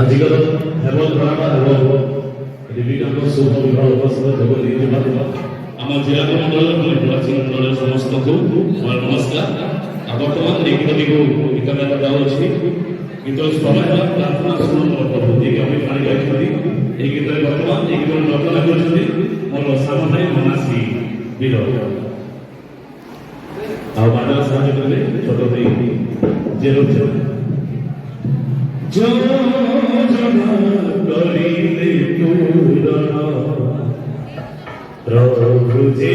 ଆଜିକାର ହେମନ୍ତ ରାଣା ଏବଂ ରିବିକାଙ୍କ ଶୁଭ ବିବାହ ଉପାସନା ଯୋଗ ଦେଇଥିବା ଆମ ଜିଲ୍ଲା ମଣ୍ଡଳର ନିର୍ବାଚନ ମଣ୍ଡଳର ସମସ୍ତଙ୍କୁ ମୋର ନମସ୍କାର। ଆଉ ବର୍ତ୍ତମାନ ଲିଖିତ ଦିଗକୁ ଗୀତ ଗାଇବା ଯାଉଅଛି। ଗୀତର ସ୍ୱର ହେଲା ପ୍ରାର୍ଥନା ଶୁଣ ମୋର ପ୍ରଭୁ, ଯିଏକି ଆମେ ପାଣି ଯାଇଛନ୍ତି। ଏହି ଗୀତରେ ବର୍ତ୍ତମାନ ଏହି ଗୀତର ରଚନା କରିଛନ୍ତି ମୋର ସାନ ଭାଇ ମନାଶ୍ରୀ ବୀର। ଆଉ ବାଦଲ ସାହାଯ୍ୟ କରିବେ ଛୋଟ ଭାଇ ଜେରୁଛ प्रभु जी